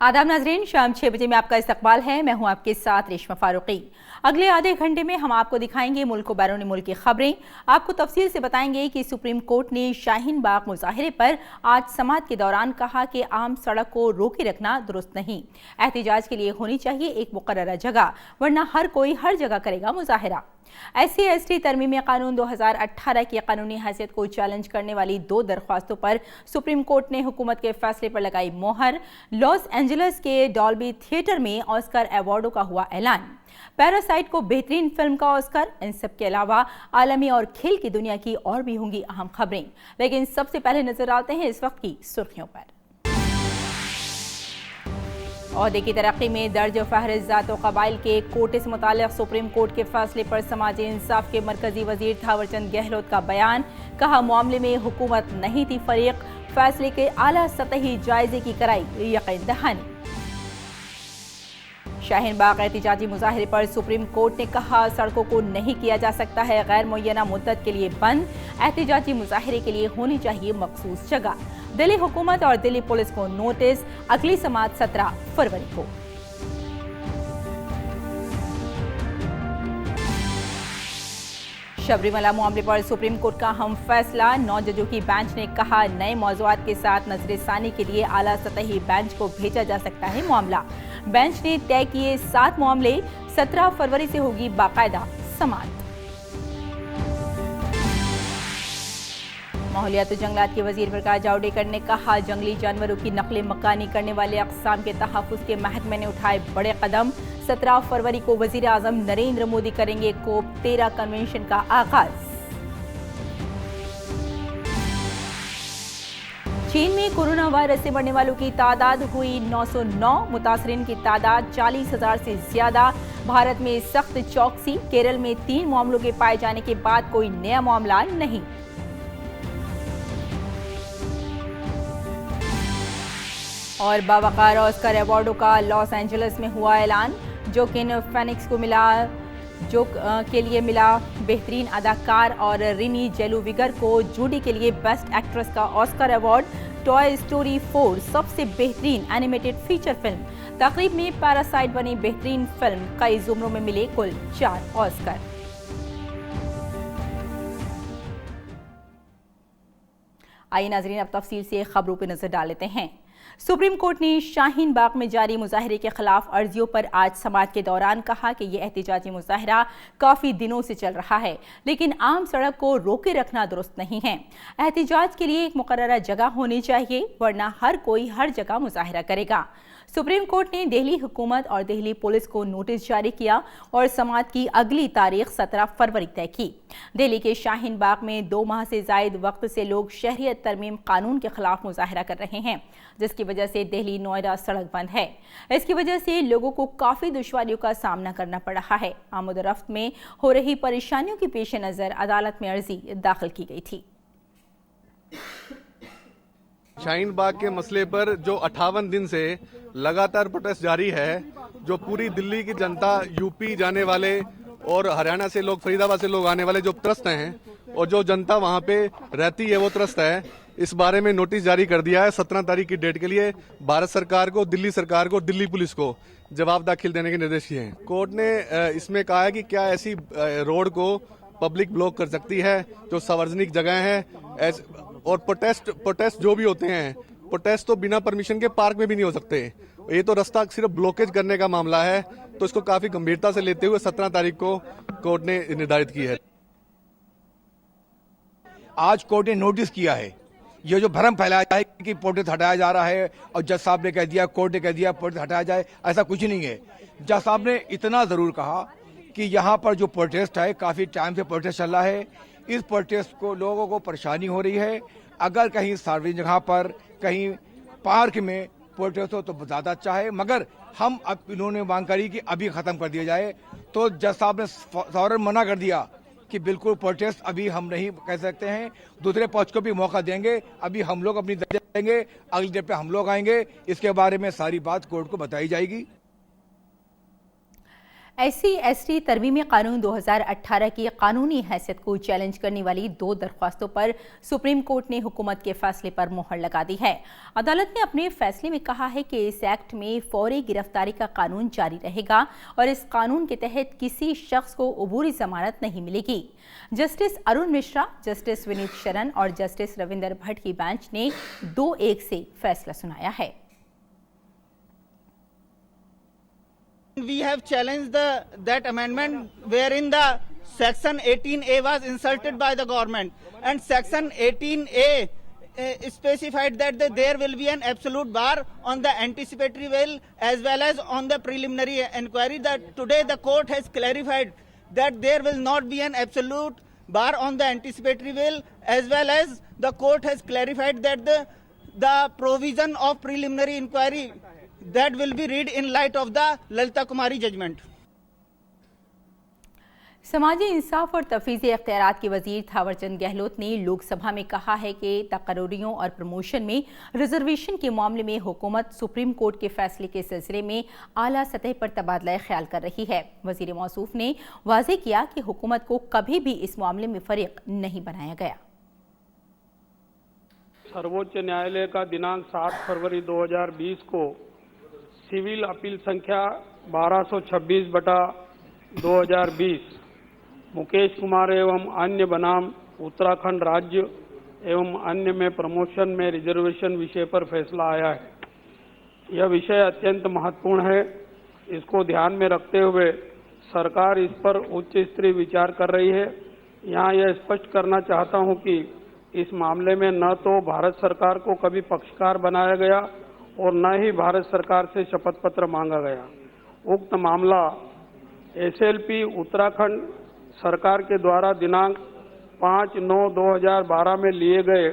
आदाब नाजरीन, शाम 6 बजे में आपका इस्तकबाल है। मैं हूं आपके साथ रेशमा फारूकी। अगले आधे घंटे में हम आपको दिखाएंगे मुल्क व बैरून मुल्क की खबरें। आपको तफसील से बताएंगे कि सुप्रीम कोर्ट ने शाहीन बाग मुजाहिरे पर आज समाअत के दौरान कहा कि आम सड़क को रोके रखना दुरुस्त नहीं, एहतिजाज के लिए होनी चाहिए एक मुकर्ररा जगह, वरना हर कोई हर जगह करेगा मुजाहिरा। SC/ST तरमीमी कानून 2018 की कानूनी हैसियत को चैलेंज करने वाली 2 दरख्वास्तों पर सुप्रीम कोर्ट ने हुकूमत के फैसले पर लगाई मोहर। लॉस एंजलिस के डॉल्बी थिएटर में ऑस्कर अवार्डों का हुआ ऐलान। पैरासाइट को बेहतरीन फिल्म का ऑस्कर। इन सब के अलावा आलमी और खेल की दुनिया की और भी होंगी अहम खबरें, लेकिन सबसे पहले नजर डालते हैं इस वक्त की सुर्खियों पर। ओहदे की तरक्की में दर्ज फहरिस्त ज़ात व कबाइल के कोटे से मुताल्लिक़ सुप्रीम कोर्ट के फैसले पर समाजी इंसाफ के मरकजी वजीर थावरचंद गहलोत का बयान। कहा, मामले में हुकूमत नहीं थी फरीक, फैसले के आला सतही जायजे की कराई यकीन दहानी। शाहीन बाग एहतिजाजी मुजाहिरे पर सुप्रीम कोर्ट ने कहा, सड़कों को नहीं किया जा सकता है गैर मुअय्यना मुद्दत के लिए बंद, एहतिजाजी मुजाहिरे के लिए होनी चाहिए मखसूस जगह। दिल्ली हुकूमत और दिल्ली पुलिस को नोटिस, अगली समाअत 17 फरवरी को। शबरीमला मामले पर सुप्रीम कोर्ट का अहम फैसला। 9 जजों की बेंच ने कहा, नए मौज़ूआत के साथ नजरसानी के लिए आला सतही बेंच को भेजा जा सकता है मामला। बेंच ने तय किए 7 मामले। 17 फरवरी से होगी बाकायदा समाअत। माहौलियात और जंगलात के वजीर प्रकाश जावड़ेकर ने कहा, जंगली जानवरों की नकल मकानी करने वाले अक़साम के तहफ़्फ़ुज़ के महकमे ने उठाए बड़े कदम। 17 फरवरी को वजीर आज़म नरेंद्र मोदी करेंगे COP 13 कन्वेंशन का आगाज। चीन में कोरोना वायरस से मरने वालों की तादाद हुई 909, मुतासरीन की तादाद 40,000 से ज्यादा। भारत में सख्त चौकसी। केरल में 3 मामलों के पाए जाने के बाद कोई नया मामला नहीं। और बावकार ऑस्कर अवार्डों का लॉस एंजलिस में हुआ ऐलान। जोकिन फेनिक्स को मिला के लिए मिला बेहतरीन अदाकार और रिनी जेलुविगर को जूडी के लिए बेस्ट एक्ट्रेस का ऑस्कर अवार्ड। टॉय स्टोरी 4 सबसे बेहतरीन एनिमेटेड फीचर फिल्म। तकरीब में पैरासाइट बनी बेहतरीन फिल्म। कई जुमरों में मिले कुल 4 ऑस्कर। आइए नाजरीन, अब तफसील से खबरों पर नजर डाल लेते हैं। सुप्रीम कोर्ट ने शाहीन बाग में जारी मुजाहिरे के खिलाफ अर्जियों पर आज समाअत के दौरान कहा कि यह एहतिजाजी मुजाहिरा काफी दिनों से चल रहा है, लेकिन आम सड़क को रोके रखना दुरुस्त नहीं है। एहतिजाज के लिए एक मुकर्ररा जगह होनी चाहिए, वरना हर कोई हर जगह मुजाहिरा करेगा। सुप्रीम कोर्ट ने दिल्ली हुकूमत और दिल्ली पुलिस को नोटिस जारी किया और समाअत की अगली तारीख 17 फरवरी तय की। दिल्ली के शाहीन बाग में 2 माह से जायद वक्त से लोग शहरियत तरमीम कानून के खिलाफ मुजाहिरा कर रहे हैं, जिसकी वजह से दिल्ली नोएडा सड़क बंद है। इसकी वजह से लोगों को काफी दुश्वारियों का सामना करना पड़ रहा है। आमद-ओ-रफ्त में हो रही परेशानियों के पेश नजर अदालत में अर्जी दाखिल की गई थी। शाहीन बाग के मसले पर जो 58 दिन से लगातार प्रोटेस्ट जारी है, जो पूरी दिल्ली की जनता, यूपी जाने वाले और हरियाणा से लोग, फरीदाबाद से लोग आने वाले जो त्रस्त हैं और जो जनता वहां पे रहती है वो त्रस्त है, इस बारे में नोटिस जारी कर दिया है 17 तारीख की डेट के लिए। भारत सरकार को, दिल्ली सरकार को, दिल्ली पुलिस को जवाब दाखिल देने के निर्देश दिए हैं। कोर्ट ने इसमें कहा है कि क्या ऐसी रोड को पब्लिक ब्लॉक कर सकती है जो सार्वजनिक जगह है, और प्रोटेस्ट जो भी होते हैं, प्रोटेस्ट तो बिना परमिशन के पार्क में भी नहीं हो सकते। ये तो रास्ता सिर्फ ब्लॉकेज करने का मामला है, तो इसको काफी गंभीरता से लेते हुए 17 तारीख को कोर्ट ने निर्धारित की है। आज कोर्ट ने नोटिस किया है, ये जो भ्रम फैलाया है कि प्रोटेस्ट हटाया जा रहा है और जज साहब ने कह दिया, कोर्ट ने कह दिया प्रोटेस्ट हटाया जाए, ऐसा कुछ नहीं है। जज साहब ने इतना जरूर कहा कि यहाँ पर जो प्रोटेस्ट है, काफी टाइम से प्रोटेस्ट चल रहा है, इस प्रोटेस्ट को लोगों को परेशानी हो रही है। अगर कहीं सार्वजनिक जगह पर, कहीं पार्क में प्रोटेस्ट हो तो ज्यादा अच्छा है, मगर हम अब इन्होंने मांग करी कि अभी खत्म कर दिया जाए, तो जज साहब ने फौरन मना कर दिया कि बिल्कुल प्रोटेस्ट अभी हम नहीं कह सकते हैं, दूसरे पक्ष को भी मौका देंगे, अभी हम लोग अपनी देंगे, अगली डेट पे हम लोग आएंगे, इसके बारे में सारी बात कोर्ट को बताई जाएगी। SC/ST तरमीमी कानून 2018 की कानूनी हैसियत को चैलेंज करने वाली 2 दरख्वास्तों पर सुप्रीम कोर्ट ने हुकूमत के फैसले पर मोहर लगा दी है। अदालत ने अपने फैसले में कहा है कि इस एक्ट में फौरी गिरफ्तारी का कानून जारी रहेगा और इस कानून के तहत किसी शख्स को अबूरी जमानत नहीं मिलेगी। जस्टिस अरुण मिश्रा, जस्टिस विनीत शरण और जस्टिस रविंदर भट्ट की बेंच ने 2-1 से फैसला सुनाया है। We have challenged that amendment wherein the section 18A was inserted by the government, and section 18A specified that there will be an absolute bar on the anticipatory bail as well as on the preliminary inquiry. That today the court has clarified that there will not be an absolute bar on the anticipatory bail, as well as the court has clarified that the provision of preliminary inquiry that will be read in light of the Lalita Kumari judgment. समाजी इंसाफ और तफवीज़ इख्तियारात के वजीर थावरचंद गहलोत ने लोकसभा में कहा है कि तकर्रियों और प्रमोशन में रिजर्वेशन के मामले में हुकूमत सुप्रीम कोर्ट के फैसले के सिलसिले में आला सतह पर तबादला ख्याल कर रही है। वजीर मौसूफ ने वाज़ेह किया कि हुकूमत को कभी भी इस मामले में फरीक नहीं बनाया गया। सर्वोच्च न्यायालय का दिनांक 7 फरवरी 2020 को सिविल अपील संख्या 1226/2020 मुकेश कुमार एवं अन्य बनाम उत्तराखंड राज्य एवं अन्य में प्रमोशन में रिजर्वेशन विषय पर फैसला आया है। यह विषय अत्यंत महत्वपूर्ण है। इसको ध्यान में रखते हुए सरकार इस पर उच्च स्तरीय विचार कर रही है। यहाँ यह स्पष्ट करना चाहता हूँ कि इस मामले में न तो भारत सरकार को कभी पक्षकार बनाया गया और न ही भारत सरकार से शपथ पत्र मांगा गया। उक्त मामला SLP उत्तराखंड सरकार के द्वारा दिनांक 5/9/2012 में लिए गए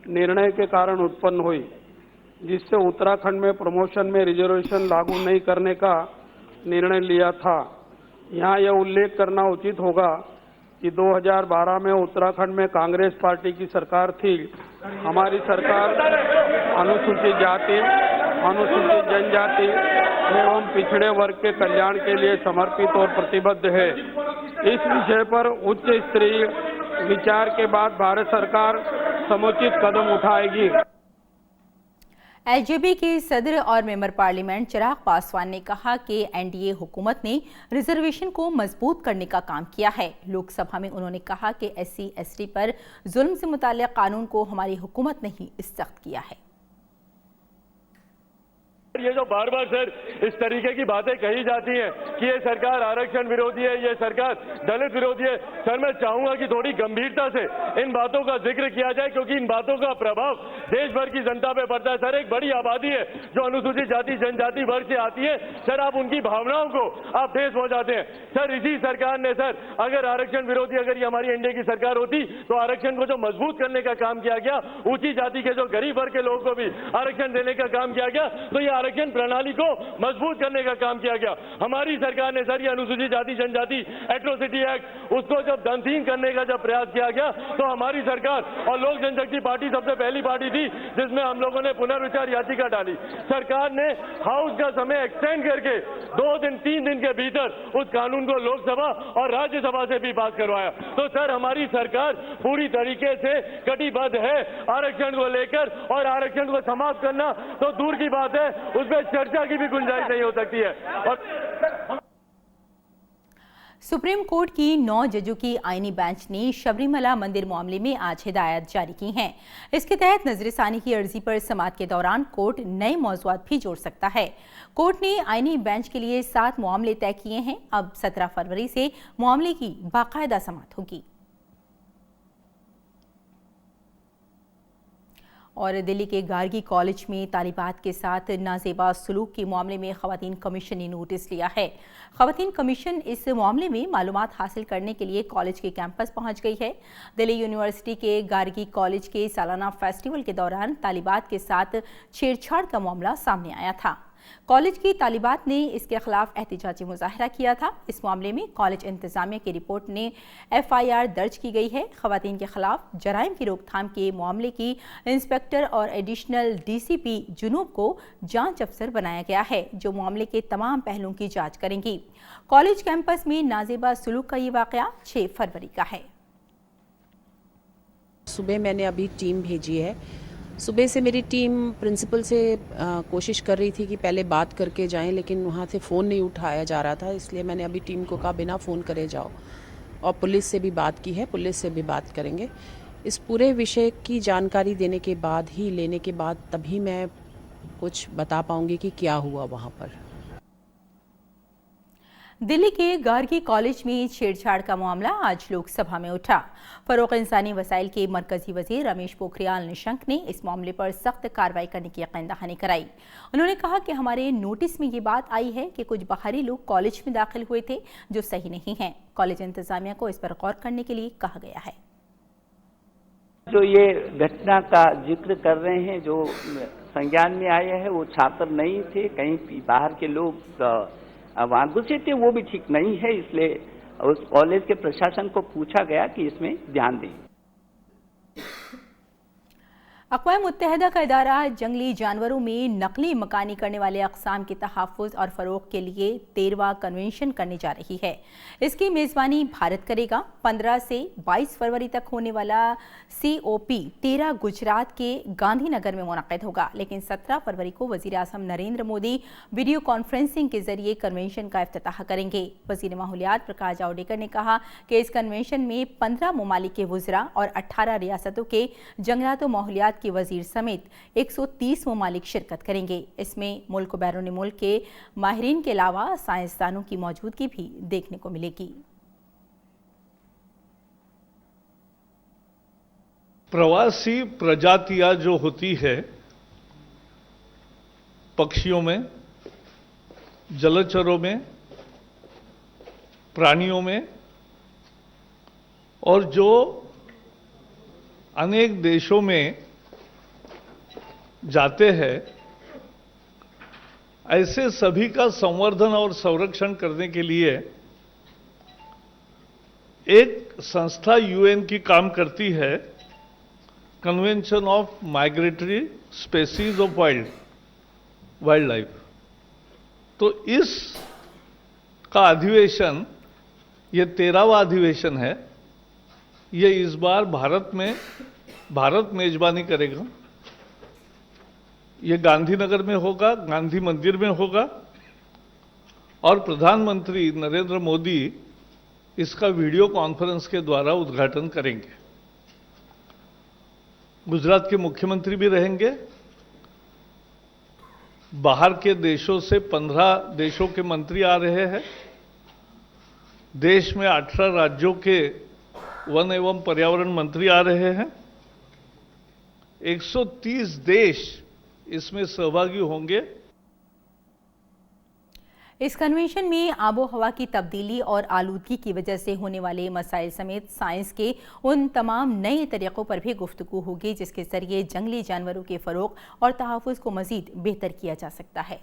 निर्णय के कारण उत्पन्न हुई, जिससे उत्तराखंड में प्रमोशन में रिजर्वेशन लागू नहीं करने का निर्णय लिया था। यहाँ यह उल्लेख करना उचित होगा कि 2012 में उत्तराखंड में कांग्रेस पार्टी की सरकार थी। हमारी सरकार अनुसूचित जाति, अनुसूचित जनजाति एवं पिछड़े वर्ग के कल्याण के लिए समर्पित और प्रतिबद्ध है। इस विषय पर उच्च स्तरीय विचार के बाद भारत सरकार समुचित कदम उठाएगी। LJP के सदर और मेंबर पार्लियामेंट चिराग पासवान ने कहा कि NDA हुकूमत ने रिजर्वेशन को मजबूत करने का काम किया है। लोकसभा में उन्होंने कहा कि SC/ST पर जुल्म से मुताल्लिक़ कानून को हमारी हुकूमत ने ही सख्त किया है। ये जो बार बार सर इस तरीके की बातें कही जाती हैं कि ये सरकार आरक्षण विरोधी है, ये सरकार दलित विरोधी है, सर मैं चाहूंगा कि थोड़ी गंभीरता से इन बातों का जिक्र किया जाए, क्योंकि इन बातों का प्रभाव देश भर की जनता पे पड़ता है। सर एक बड़ी आबादी है जो अनुसूचित जाति जनजाति वर्ग से आती है। सर आप उनकी भावनाओं को आप ठेस पहुंचाते हैं। सर इसी सरकार ने सर अगर आरक्षण विरोधी अगर ये हमारी NDA की सरकार होती तो आरक्षण को जो मजबूत करने का काम किया गया, ऊंची जाति के जो गरीब वर्ग के लोगों को भी आरक्षण देने का काम किया गया, तो ये आरक्षण प्रणाली को मजबूत करने का काम किया गया। हमारी सरकार ने सर ये अनुसूचित जाति जनजाति एट्रोसिटी एक्ट उसको जब दमहीन करने का जब प्रयास किया गया, तो हमारी सरकार और लोक जनशक्ति पार्टी सबसे पहली पार्टी थी जिसमें हम लोगों ने पुनर्विचार याचिका डाली। सरकार ने हाउस का समय एक्सटेंड करके 2 दिन 3 दिन के भीतर उस कानून को लोकसभा और राज्यसभा से भी पास करवाया। तो सर हमारी सरकार पूरी तरीके से कटिबद्ध है आरक्षण को लेकर, और आरक्षण को समाप्त करना तो दूर की बात है, उसमें चर्चा की भी गुंजाइश नहीं हो सकती है। और सुप्रीम कोर्ट की 9 जजों की आईनी बेंच ने शबरीमला मंदिर मामले में आज हिदायत जारी की हैं। इसके तहत नजरसानी की अर्जी पर समाअत के दौरान कोर्ट नए मौज़ूआत भी जोड़ सकता है। कोर्ट ने आईनी बेंच के लिए 7 मामले तय किए हैं। अब 17 फरवरी से मामले की बाकायदा समाअत होगी। और दिल्ली के गार्गी कॉलेज में तालिबात के साथ नाजेबा सलूक के मामले में ख़वातीन कमीशन ने नोटिस लिया है। ख़वातीन कमीशन इस मामले में मालूमात हासिल करने के लिए कॉलेज के कैंपस पहुंच गई है। दिल्ली यूनिवर्सिटी के गार्गी कॉलेज के सालाना फेस्टिवल के दौरान तालिबात के साथ छेड़छाड़ का मामला सामने आया था। कॉलेज की तालिबात ने इसके खिलाफ एहतजाजी मुजाहरा किया था। इस मामले में कॉलेज इंतजामिया की रिपोर्ट ने FIR दर्ज की गई है। खवातीन के खिलाफ जराइम की रोकथाम के मामले की इंस्पेक्टर और एडिशनल DCP जुनूब को जांच अफसर बनाया गया है, जो मामले के तमाम पहलुओं की जांच करेंगी। कॉलेज कैंपस में नाजेबा सुलूक का ये वाकया 6 फरवरी का है। सुबह मैंने अभी टीम भेजी है। सुबह से मेरी टीम प्रिंसिपल से कोशिश कर रही थी कि पहले बात करके जाएं, लेकिन वहाँ से फ़ोन नहीं उठाया जा रहा था, इसलिए मैंने अभी टीम को कहा बिना फ़ोन करे जाओ। और पुलिस से भी बात की है, पुलिस से भी बात करेंगे। इस पूरे विषय की जानकारी देने के बाद ही, लेने के बाद तभी मैं कुछ बता पाऊँगी कि क्या हुआ वहाँ पर। दिल्ली के गार्गी कॉलेज में छेड़छाड़ का मामला आज लोकसभा में उठा। फरोग़ इंसानी वसाइल के मरकजी वजीर रमेश पोखरियाल निशंक ने इस मामले पर सख्त कार्रवाई करने की यकीन दहानी कराई। उन्होंने कहा कि हमारे नोटिस में ये बात आई है कि कुछ बाहरी लोग कॉलेज में दाखिल हुए थे जो सही नहीं हैं। कॉलेज इंतजामिया को इस पर गौर करने के लिए कहा गया है। जो ये घटना का जिक्र कर रहे हैं, जो संज्ञान में आए हैं, वो छात्र नहीं थे, कहीं बाहर के लोग वहाँ घुसे थे, वो भी ठीक नहीं है। इसलिए उस कॉलेज के प्रशासन को पूछा गया कि इसमें ध्यान दें। अक़वाम मुत्तहिदा का इदारा जंगली जानवरों में नकली मकानी करने वाले अक़साम के तहफ़्फ़ुज़ और फ़रोग़ के लिए 13वां कन्वेंशन करने जा रही है। इसकी मेज़बानी भारत करेगा। 15 से 22 फरवरी तक होने वाला COP 13 गुजरात के गांधीनगर में मुनक़िद होगा, लेकिन 17 फरवरी को वज़ीर आज़म नरेंद्र मोदी वीडियो कॉन्फ्रेंसिंग के जरिए कन्वेंशन का इफ्तिताह करेंगे। वज़ीर माहौलियात प्रकाश जावड़ेकर ने कहा कि इस कन्वेंशन में 15 ममालिक के वुज़रा और 18 रियासतों के जंगलात व माहौलियात के वजीर समेत 130 ममालिक शिरकत करेंगे। इसमें मुल्क और बैरून मुल्क के माहिरीन के अलावा साइंसदानों की मौजूदगी भी देखने को मिलेगी। प्रवासी प्रजातियां जो होती है पक्षियों में, जलचरों में, प्राणियों में, और जो अनेक देशों में जाते हैं, ऐसे सभी का संवर्धन और संरक्षण करने के लिए एक संस्था UN की काम करती है, convention of migratory species of wild life. तो इस का अधिवेशन, ये 13वां अधिवेशन है। ये इस बार भारत मेजबानी करेगा। ये गांधीनगर में होगा, गांधी मंदिर में होगा, और प्रधानमंत्री नरेंद्र मोदी इसका वीडियो कॉन्फ्रेंस के द्वारा उद्घाटन करेंगे। गुजरात के मुख्यमंत्री भी रहेंगे। बाहर के देशों से 15 देशों के मंत्री आ रहे हैं। देश में 18 राज्यों के वन एवं पर्यावरण मंत्री आ रहे हैं। 130 देश इसमें सहभागी होंगे। इस कन्वेंशन में आबो हवा की तब्दीली और आलूदगी की वजह से होने वाले मसाइल समेत साइंस के उन तमाम नए तरीक़ों पर भी गुफ्तगू होगी जिसके जरिए जंगली जानवरों के फ़रोग़ और तहफ़्फ़ुज़ को मज़ीद बेहतर किया जा सकता है।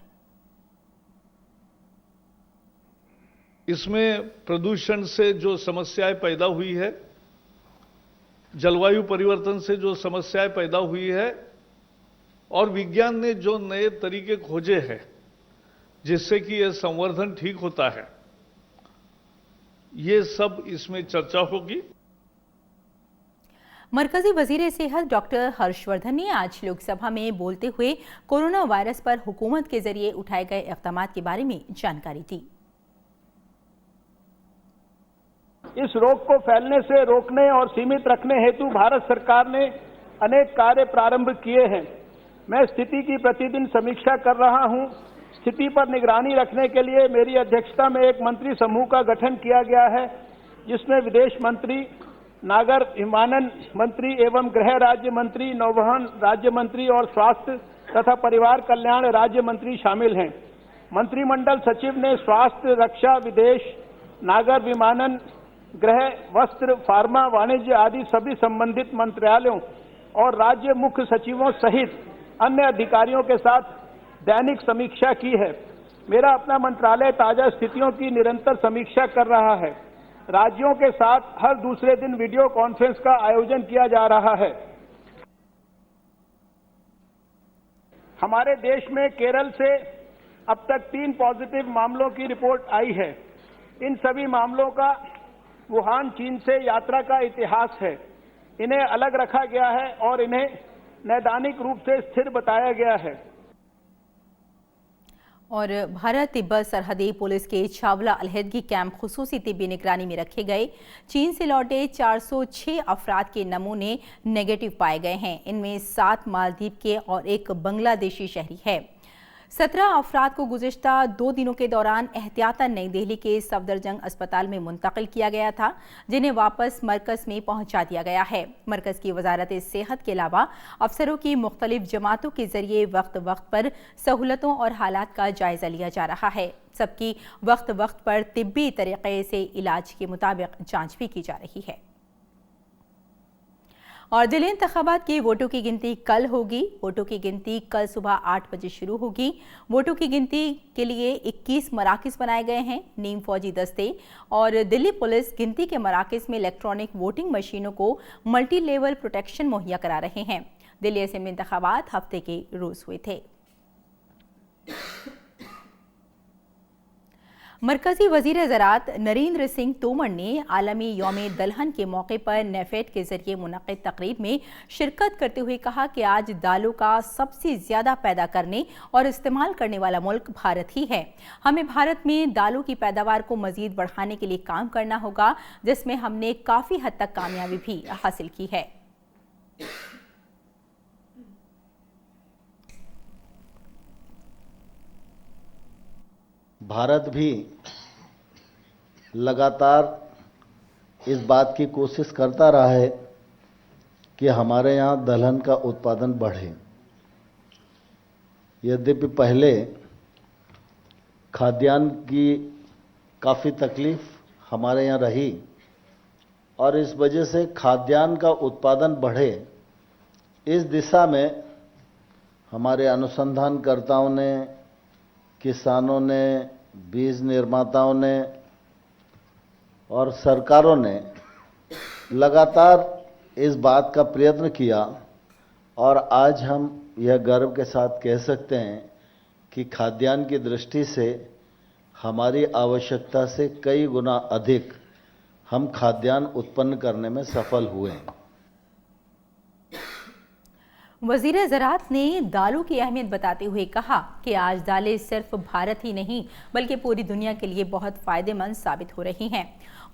इसमें प्रदूषण से जो समस्याएं पैदा हुई है, जलवायु परिवर्तन से जो समस्याएं पैदा हुई है, और विज्ञान ने जो नए तरीके खोजे हैं जिससे कि यह संवर्धन ठीक होता है, ये सब इसमें चर्चा होगी। मरकजी वजीर सेहत डॉक्टर हर्षवर्धन ने आज लोकसभा में बोलते हुए कोरोना वायरस पर हुकूमत के जरिए उठाए गए इक़दामात के बारे में जानकारी दी। इस रोग को फैलने से रोकने और सीमित रखने हेतु भारत सरकार ने अनेक कार्य प्रारंभ किए हैं। मैं स्थिति की प्रतिदिन समीक्षा कर रहा हूं। स्थिति पर निगरानी रखने के लिए मेरी अध्यक्षता में एक मंत्री समूह का गठन किया गया है, जिसमें विदेश मंत्री, नागर विमानन मंत्री एवं गृह राज्य मंत्री, नौवहन राज्य मंत्री और स्वास्थ्य तथा परिवार कल्याण राज्य मंत्री शामिल हैं। मंत्रिमंडल सचिव ने स्वास्थ्य, रक्षा, विदेश, नागर विमानन, गृह, वस्त्र, फार्मा, वाणिज्य आदि सभी संबंधित मंत्रालयों और राज्य मुख्य सचिवों सहित अन्य अधिकारियों के साथ दैनिक समीक्षा की है। मेरा अपना मंत्रालय ताजा स्थितियों की निरंतर समीक्षा कर रहा है। राज्यों के साथ हर दूसरे दिन वीडियो कॉन्फ्रेंस का आयोजन किया जा रहा है। हमारे देश में केरल से अब तक 3 पॉजिटिव मामलों की रिपोर्ट आई है। इन सभी मामलों का वुहान, चीन से यात्रा का इतिहास है। इन्हें अलग रखा गया है और इन्हें नैदानिक रूप से स्थिर बताया गया है। और भारत तिब्बत सरहदी पुलिस के छावला अलहदगी कैंप खुसूसी तिब्बी निगरानी में रखे गए चीन से लौटे 406 अफराद के नमूने नेगेटिव पाए गए हैं। इनमें 7 मालदीव के और एक बांग्लादेशी शहरी है। 17 अफराद को गुज़िश्ता 2 दिनों के दौरान एहतियातन नई दिल्ली के सफदरजंग अस्पताल में मुंतकिल किया गया था, जिन्हें वापस मरकज़ में पहुंचा दिया गया है। मरकज़ की वजारत सेहत के अलावा अफसरों की मुख्तलिफ जमातों के जरिए वक्त वक्त पर सहूलतों और हालात का जायजा लिया जा रहा है। सबकी वक्त वक्त पर तिब्बी तरीक़े से इलाज के मुताबिक जाँच भी की जा रही है। और दिल्ली इंतखाबात की वोटों की गिनती कल होगी। वोटों की गिनती कल सुबह 8 बजे शुरू होगी। वोटों की गिनती के लिए 21 मराकिज़ बनाए गए हैं। नीम फौजी दस्ते और दिल्ली पुलिस गिनती के मराकिज़ में इलेक्ट्रॉनिक वोटिंग मशीनों को मल्टी लेवल प्रोटेक्शन मुहैया करा रहे हैं। दिल्ली असेंबली इंतखाबात हफ्ते के रोज़ हुए थे। मरकजी वजीर ज़राअत नरेंद्र सिंह तोमर ने आलमी यौम दलहन के मौके पर नेफेड के जरिए मुनक़िद तकरीब में शिरकत करते हुए कहा कि आज दालों का सबसे ज़्यादा पैदा करने और इस्तेमाल करने वाला मुल्क भारत ही है। हमें भारत में दालों की पैदावार को मज़ीद बढ़ाने के लिए काम करना होगा, जिसमें हमने काफ़ी हद तक कामयाबी भी हासिल की है। भारत भी लगातार इस बात की कोशिश करता रहा है कि हमारे यहाँ दलहन का उत्पादन बढ़े। यद्यपि पहले खाद्यान्न की काफ़ी तकलीफ हमारे यहाँ रही और इस वजह से खाद्यान्न का उत्पादन बढ़े, इस दिशा में हमारे अनुसंधानकर्ताओं ने, किसानों ने, बीज निर्माताओं ने और सरकारों ने लगातार इस बात का प्रयत्न किया और आज हम यह गर्व के साथ कह सकते हैं कि खाद्यान्न की दृष्टि से हमारी आवश्यकता से कई गुना अधिक हम खाद्यान्न उत्पन्न करने में सफल हुए हैं। वज़ीर ज़राअत ने दालों की अहमियत बताते हुए कहा कि आज दालें सिर्फ भारत ही नहीं बल्कि पूरी दुनिया के लिए बहुत फ़ायदेमंद साबित हो रही हैं।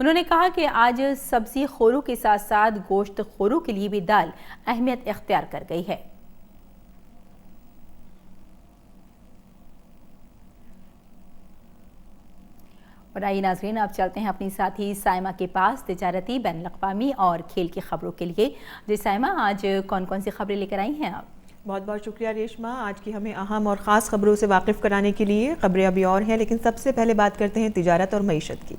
उन्होंने कहा कि आज सब्ज़ी खोरों के साथ साथ गोश्त खोरों के लिए भी दाल अहमियत इख्तियार कर गई है। और आइए नाज़रीन, आप चलते हैं अपनी साथी साइमा के पास तिजारती, बैनुल-अक़वामी और खेल की खबरों के लिए। जी साइमा, आज कौन कौन सी खबरें लेकर आई हैं आप? बहुत बहुत शुक्रिया रेशमा। आज की हमें अहम और ख़ास खबरों से वाकिफ़ कराने के लिए खबरें अभी और हैं, लेकिन सबसे पहले बात करते हैं तिजारत और मईशत की।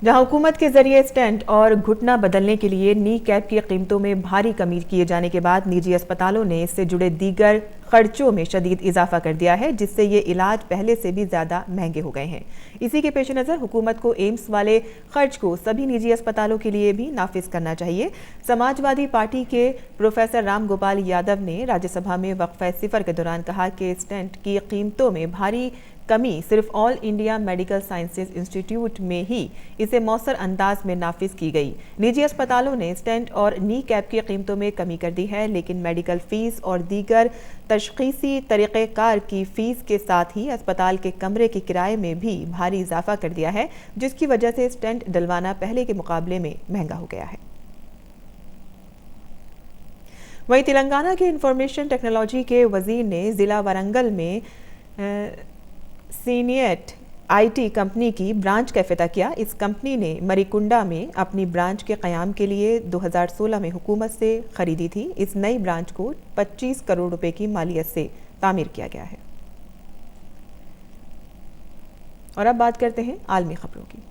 जहां हुकूमत के जरिए स्टेंट और घुटना बदलने के लिए नी कैप की कीमतों में भारी कमी किए जाने के बाद निजी अस्पतालों ने इससे जुड़े दीगर खर्चों में शदीद इजाफा कर दिया है, जिससे ये इलाज पहले से भी ज़्यादा महंगे हो गए हैं। इसी के पेश नज़र हुकूमत को एम्स वाले खर्च को सभी निजी अस्पतालों के लिए भी नाफिज करना चाहिए। समाजवादी पार्टी के प्रोफेसर राम गोपाल यादव ने राज्यसभा में वक्फा सिफर के दौरान कहा कि स्टेंट की कीमतों में भारी कमी सिर्फ all India medical sciences institute में ही इसे मौसर अंदाज में नाफिज की गई। निजी अस्पतालों ने स्टेंट और नी कैप की कीमतों में कमी कर दी है, लेकिन मेडिकल फीस और दीगर तशखीसी तरीक़ेकार की फीस के साथ ही अस्पताल के कमरे के किराए में भी भारी इजाफा कर दिया है, जिसकी वजह से स्टेंट डलवाना पहले के मुकाबले में महंगा हो गया है। वहीं तेलंगाना के इंफॉर्मेशन टेक्नोलॉजी के वजीर ने जिला वारंगल में सीनियट आईटी कंपनी की ब्रांच का इफ्तिताह किया। इस कंपनी ने मरीकुंडा में अपनी ब्रांच के क़याम के लिए 2016 में हुकूमत से खरीदी थी। इस नई ब्रांच को 25 करोड़ रुपए की मालियत से तामीर किया गया है। और अब बात करते हैं आलमी खबरों की।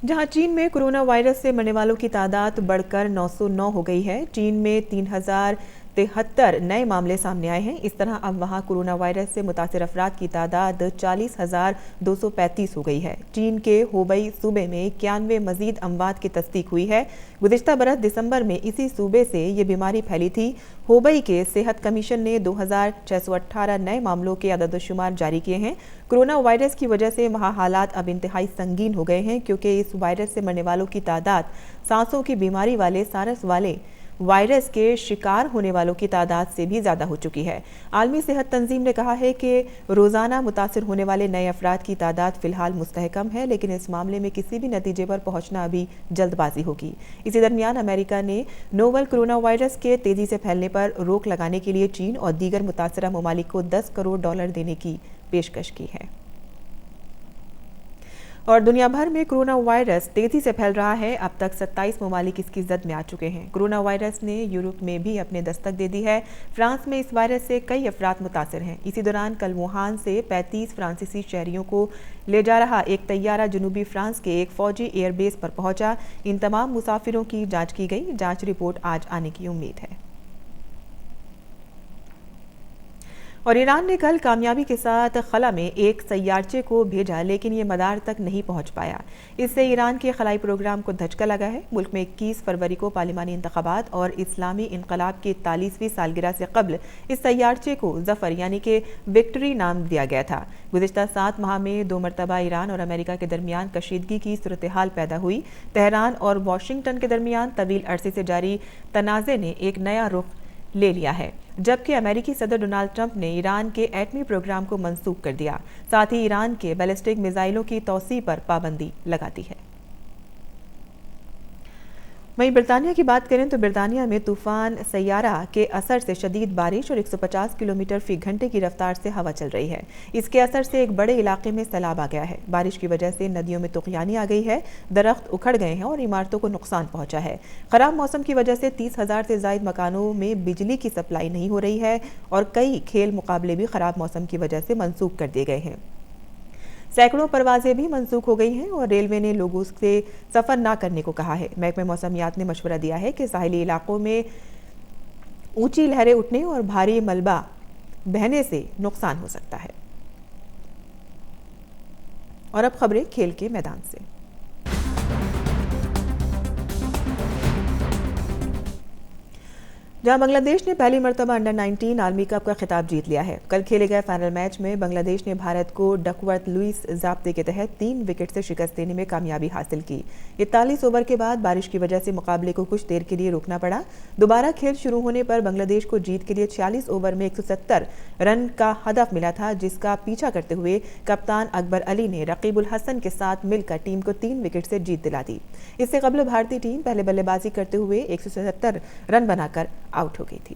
जहां चीन में कोरोना वायरस से मरने वालों की तादाद बढ़कर 909 हो गई है। चीन में 3073 नए मामले सामने आए हैं। इस तरह अब वहां कोरोना वायरस से मुतासिर अफराद की तादाद 40,235 हो गई है। चीन के होबई सूबे में 91 मजीद अमवात की तस्दीक हुई है। गुज़िश्ता बरस दिसंबर में इसी सूबे से ये बीमारी फैली थी। होबई के सेहत कमीशन ने 2618 नए मामलों के अदद-ओ-शुमार जारी किए हैं। कोरोना वायरस की वजह से वहाँ हालात अब इंतहाई संगीन हो गए हैं, क्योंकि इस वायरस से मरने वालों की तादाद सांसों की बीमारी वाले सारस वाले वायरस के शिकार होने वालों की तादाद से भी ज़्यादा हो चुकी है। आलमी सेहत तंजीम ने कहा है कि रोज़ाना मुतासिर होने वाले नए अफराद की तादाद फ़िलहाल मुस्तहकम है, लेकिन इस मामले में किसी भी नतीजे पर पहुंचना अभी जल्दबाजी होगी। इसी दरमियान अमेरिका ने नोवल कोरोना वायरस के तेज़ी से फैलने पर रोक लगाने के लिए चीन और दीगर मुतासरा ममालिक को $10 करोड़ देने की पेशकश की है। और दुनिया भर में कोरोना वायरस तेजी से फैल रहा है। अब तक 27 ममालिक इसकी जद में आ चुके हैं। कोरोना वायरस ने यूरोप में भी अपने दस्तक दे दी है। फ्रांस में इस वायरस से कई अफराद मुतासर हैं। इसी दौरान कल वुहान से 35 फ्रांसीसी शहरियों को ले जा रहा एक तैयारा जनूबी फ्रांस के एक फौजी एयरबेस पर पहुंचा। इन तमाम मुसाफिरों की जांच की गई। जांच रिपोर्ट आज आने की उम्मीद है। और ईरान ने कल कामयाबी के साथ खला में एक सैयारचे को भेजा, लेकिन ये मदार तक नहीं पहुंच पाया। इससे ईरान के खलाई प्रोग्राम को धचका लगा है। मुल्क में 21 फरवरी को पार्लिमानी इंतखाबात और इस्लामी इनकलाब की 41वीं सालगिरह से कबल इस सैयारचे को जफर यानी कि विक्ट्री नाम दिया गया था। गुज़िश्ता 7 माह में 2 मरतबा ईरान और अमेरिका के दरमियान कशीदगी की सूरत हाल पैदा हुई। तेहरान और वाशिंगटन के दरमियान तवील अरसे से जारी तनाज़े ने एक नया रुख ले लिया है, जबकि अमेरिकी सदर डोनाल्ड ट्रंप ने ईरान के एटमी प्रोग्राम को मंसूख कर दिया। साथ ही ईरान के बैलिस्टिक मिसाइलों की तौसी पर पाबंदी लगा दी है। वहीं बरतानिया की बात करें तो बरतानिया में तूफान सैयारा के असर से शदीद बारिश और 150 किलोमीटर फी घंटे की रफ्तार से हवा चल रही है। इसके असर से एक बड़े इलाके में सैलाब आ गया है। बारिश की वजह से नदियों में तुगयानी आ गई है, दरख्त उखड़ गए हैं और इमारतों को नुकसान पहुंचा है। खराब मौसम की वजह से 30,000 से ज्यादा मकानों में बिजली की सप्लाई नहीं हो रही है और कई खेल मुकाबले भी खराब मौसम की वजह से मनसूख कर दिए गए हैं। सैकड़ों परवाजें भी मनसूख हो गई हैं और रेलवे ने लोगों से सफ़र ना करने को कहा है। महकमे मौसमियात ने मशवरा दिया है कि साहिली इलाकों में ऊंची लहरें उठने और भारी मलबा बहने से नुकसान हो सकता है। और अब खबरें खेल के मैदान से। जहां बांग्लादेश ने पहली मरतबा अंडर 19 आर्मी कप का खिताब जीत लिया है। कल खेले गए फाइनल मैच में बांग्लादेश ने भारत को डकवर्थ लुइस ज़ाब्ते के तहत 3 विकेट से शिकस्त देने में कामयाबी हासिल की। 41 ओवर के बाद बारिश की वजह से मुकाबले को कुछ देर के लिए रोकना पड़ा। दोबारा खेल शुरू होने पर बांग्लादेश को जीत के लिए 46 ओवर में 170 रन का हदफ मिला था, जिसका पीछा करते हुए कप्तान अकबर अली ने रकीबुल हसन के साथ मिलकर टीम को 3 विकेट से जीत दिला दी। इससे कबल भारतीय टीम पहले बल्लेबाजी करते हुए 177 रन बनाकर आउट हो गई थी।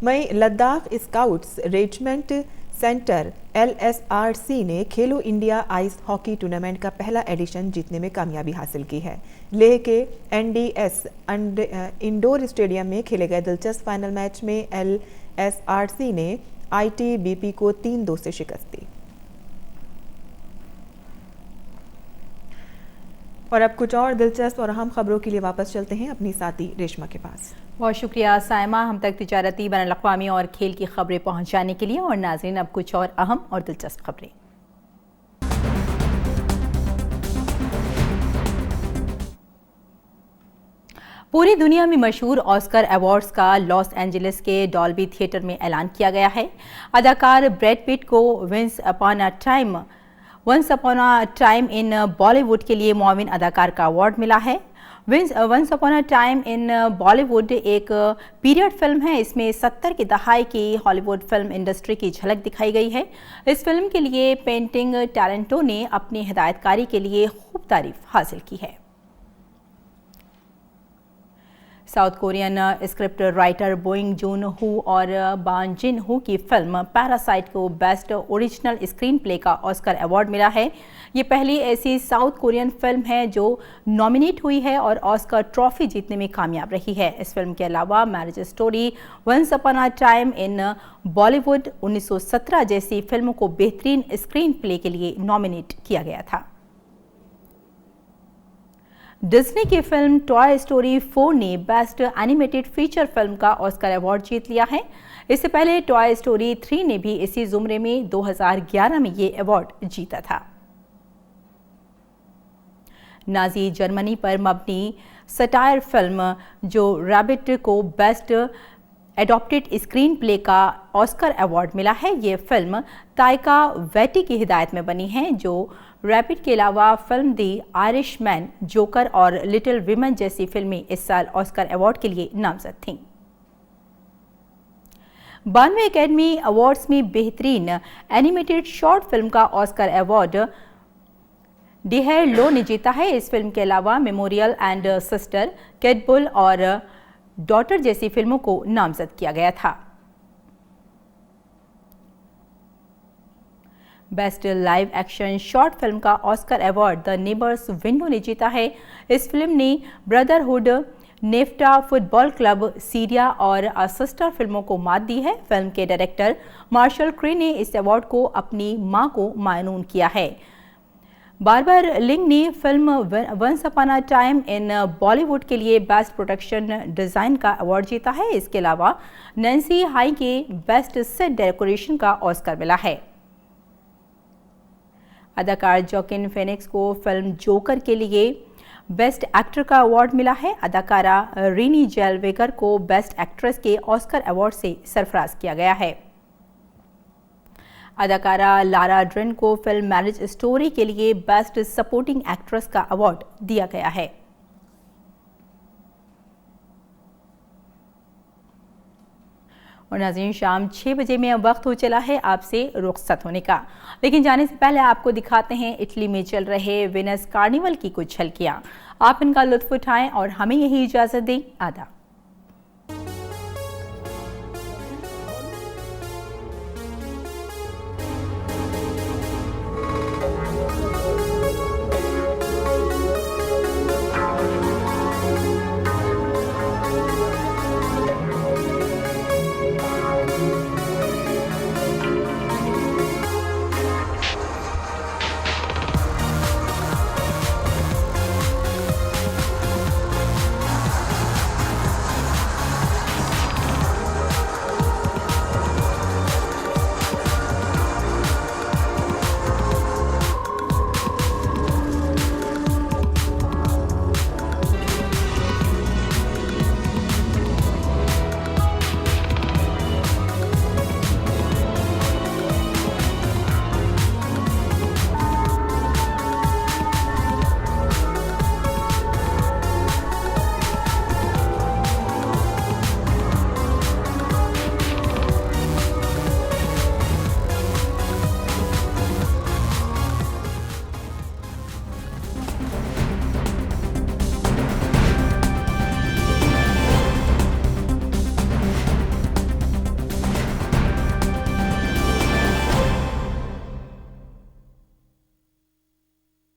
वहीं Ladakh scouts regiment centre LSRC ने खेलो इंडिया आइस हॉकी टूर्नामेंट का पहला एडिशन जीतने में कामयाबी हासिल की है। लेह के NDS इंडोर स्टेडियम में खेले गए दिलचस्प फाइनल मैच में LSRC ने ITBP को 3-2 से शिकस्त दी। और अब कुछ और दिलचस्प और अहम खबरों के लिए वापस चलते हैं अपनी साथी रेशमा के पास। बहुत शुक्रिया साइमा, हम तक तिजारती, बैनुल-अक़वामी और खेल की खबरें पहुंचाने के लिए। और नाज़रीन, अब कुछ और अहम और दिलचस्प खबरें। पूरी दुनिया में मशहूर ऑस्कर अवार्ड्स का लॉस एंजलिस के डॉल्बी थिएटर में ऐलान किया गया है। अदाकार ब्रैड पिट को Once Upon a Time in Bollywood के लिए मुआविन अदाकार का अवार्ड मिला है। Once Upon a Time in Bollywood एक पीरियड फिल्म है। इसमें 70 के दहाई की हॉलीवुड फिल्म इंडस्ट्री की झलक दिखाई गई है। इस फिल्म के लिए पेंटिंग टैरेंटो ने अपनी हिदायतकारी के लिए खूब तारीफ हासिल की है। South Korean script writer Bong Joon Ho और बान जिन हू की फिल्म पैरासाइट को बेस्ट ओरिजिनल स्क्रीन प्ले का ऑस्कर अवार्ड मिला है। ये पहली ऐसी साउथ कोरियन फिल्म है जो नॉमिनेट हुई है और ऑस्कर ट्रॉफी जीतने में कामयाब रही है। इस फिल्म के अलावा Marriage Story, Once Upon a Time in Bollywood 1917 जैसी फिल्मों को बेहतरीन स्क्रीन प्ले के लिए नॉमिनेट किया गया था। डिज्नी की फिल्म टॉय स्टोरी 4 ने बेस्ट एनिमेटेड फीचर फिल्म का ऑस्कर अवार्ड जीत लिया है। इससे पहले टॉय स्टोरी 3 ने भी इसी जुमरे में 2011 में ये अवार्ड जीता था। नाजी जर्मनी पर मबनी सटायर फिल्म जो रैबिट को बेस्ट एडॉप्टेड स्क्रीन प्ले का ऑस्कर अवार्ड मिला है। ये फिल्म ताइका वेटी की हिदायत में बनी है, जो रैबिट के अलावा फिल्म दी आयरिशमैन, जोकर और लिटिल विमेन जैसी फिल्में इस साल ऑस्कर अवार्ड के लिए नामजद थीं। 92वें एकेडमी अवार्ड्स में बेहतरीन एनिमेटेड शॉर्ट फिल्म का ऑस्कर अवार्ड डिहेर लो ने जीता है। इस फिल्म के अलावा मेमोरियल एंड सिस्टर, कैटबुल और डॉटर जैसी फिल्मों को नामजद किया गया था। Best live action short film का Oscar award the neighbours window ने जीता है। इस फिल्म ने Brotherhood, Nefta, football club, Syria और अ सिस्टर फिल्मों को मात दी है। फिल्म के डायरेक्टर मार्शल क्रे ने इस अवार्ड को अपनी मां को मायनून किया है। बारबर लिंग ने film Once Upon a Time in Bollywood के लिए बेस्ट प्रोडक्शन डिजाइन का अवार्ड जीता है। इसके अलावा नैन्सी हाई के बेस्ट सेट डेकोरेशन का ऑस्कर मिला है। अदाकार जोकिन फेनिक्स को फिल्म जोकर के लिए बेस्ट एक्टर का अवार्ड मिला है। अदाकारा रीनी जेलवेगर को बेस्ट एक्ट्रेस के ऑस्कर अवार्ड से सरफराज किया गया है। अदाकारा लारा ड्रेन को फिल्म मैरिज स्टोरी के लिए बेस्ट सपोर्टिंग एक्ट्रेस का अवार्ड दिया गया है। और नाज़रीन, शाम 6 बजे में अब वक्त हो चला है आपसे रुखसत होने का, लेकिन जाने से पहले आपको दिखाते हैं इटली में चल रहे वेनस कार्निवल की कुछ झलकियां। आप इनका लुत्फ उठाएं और हमें यही इजाजत दें। आदाब।